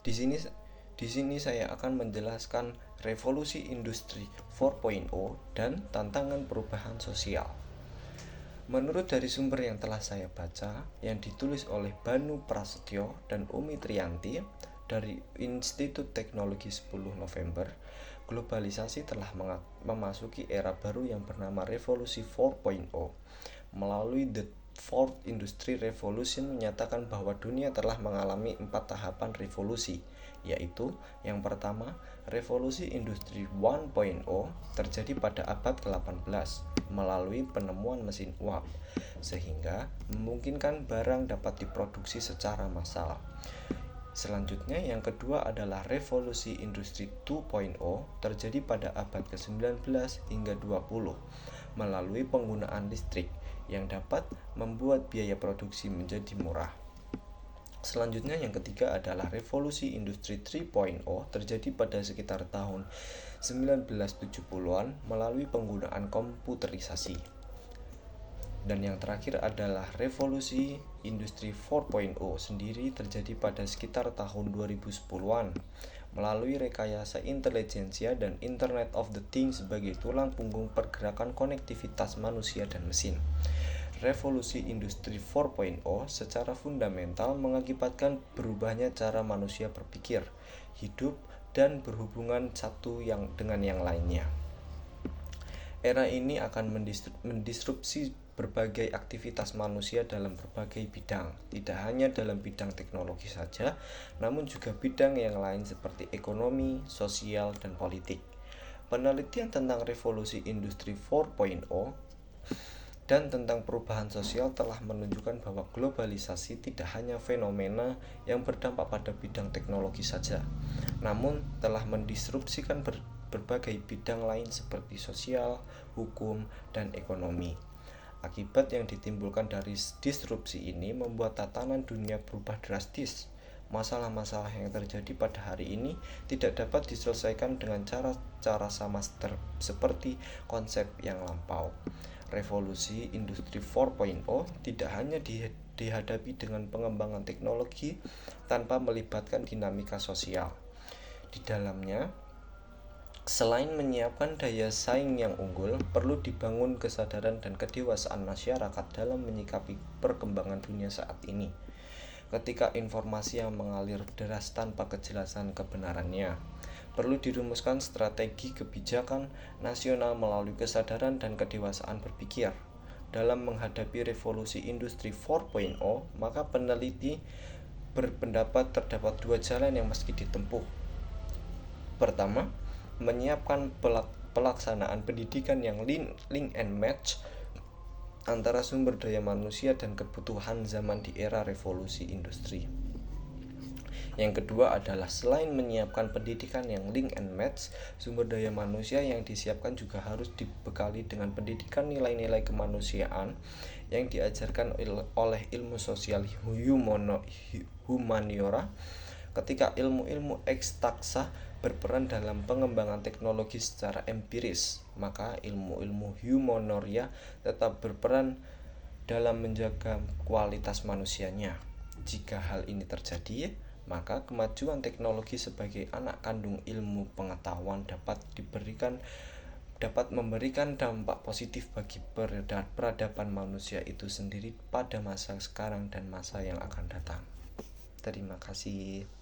Di sini saya akan menjelaskan revolusi industri 4.0 dan tantangan perubahan sosial. Menurut dari sumber yang telah saya baca, yang ditulis oleh Banu Prasetyo dan Umi Triyanti dari Institut Teknologi 10 November, globalisasi telah memasuki era baru yang bernama Revolusi 4.0. Melalui The Fourth Industry Revolution menyatakan bahwa dunia telah mengalami 4 tahapan revolusi, yaitu yang pertama, revolusi industri 1.0 terjadi pada abad ke-18 melalui penemuan mesin uap, sehingga memungkinkan barang dapat diproduksi secara massal. Selanjutnya yang kedua adalah revolusi industri 2.0 terjadi pada abad ke-19 hingga 20 melalui penggunaan listrik yang dapat membuat biaya produksi menjadi murah. Selanjutnya yang ketiga adalah revolusi industri 3.0 terjadi pada sekitar tahun 1970-an melalui penggunaan komputerisasi. Dan yang terakhir adalah revolusi industri 4.0 sendiri terjadi pada sekitar tahun 2010-an melalui rekayasa intelijensia dan Internet of the Things sebagai tulang punggung pergerakan konektivitas manusia dan mesin. Revolusi industri 4.0 secara fundamental mengakibatkan berubahnya cara manusia berpikir, hidup, dan berhubungan satu dengan yang lainnya. Era ini akan mendisrupsi berbagai aktivitas manusia dalam berbagai bidang, tidak hanya dalam bidang teknologi saja, namun juga bidang yang lain seperti ekonomi, sosial, dan politik. Penelitian tentang revolusi industri 4.0 dan tentang perubahan sosial telah menunjukkan bahwa globalisasi tidak hanya fenomena yang berdampak pada bidang teknologi saja, namun telah mendisrupsikan berbagai bidang lain seperti sosial, hukum, dan ekonomi. Akibat yang ditimbulkan dari disrupsi ini membuat tatanan dunia berubah drastis. Masalah-masalah yang terjadi pada hari ini tidak dapat diselesaikan dengan cara-cara sama seperti konsep yang lampau. Revolusi industri 4.0 tidak hanya dihadapi dengan pengembangan teknologi tanpa melibatkan dinamika sosial. Di dalamnya, selain menyiapkan daya saing yang unggul, perlu dibangun kesadaran dan kedewasaan masyarakat dalam menyikapi perkembangan dunia saat ini. Ketika informasi yang mengalir deras tanpa kejelasan kebenarannya, perlu dirumuskan strategi kebijakan nasional melalui kesadaran dan kedewasaan berpikir. Dalam menghadapi revolusi industri 4.0, maka peneliti berpendapat terdapat dua jalan yang mesti ditempuh. Pertama, menyiapkan pelaksanaan pendidikan yang link and match antara sumber daya manusia dan kebutuhan zaman di era revolusi industri. Yang kedua adalah selain menyiapkan pendidikan yang link and match, sumber daya manusia yang disiapkan juga harus dibekali dengan pendidikan nilai-nilai kemanusiaan yang diajarkan oleh ilmu sosial humaniora. Ketika ilmu-ilmu ekstaksa berperan dalam pengembangan teknologi secara empiris, maka ilmu-ilmu humanoria tetap berperan dalam menjaga kualitas manusianya. Jika hal ini terjadi, maka kemajuan teknologi sebagai anak kandung ilmu pengetahuan dapat memberikan dampak positif bagi peradaban manusia itu sendiri pada masa sekarang dan masa yang akan datang. Terima kasih.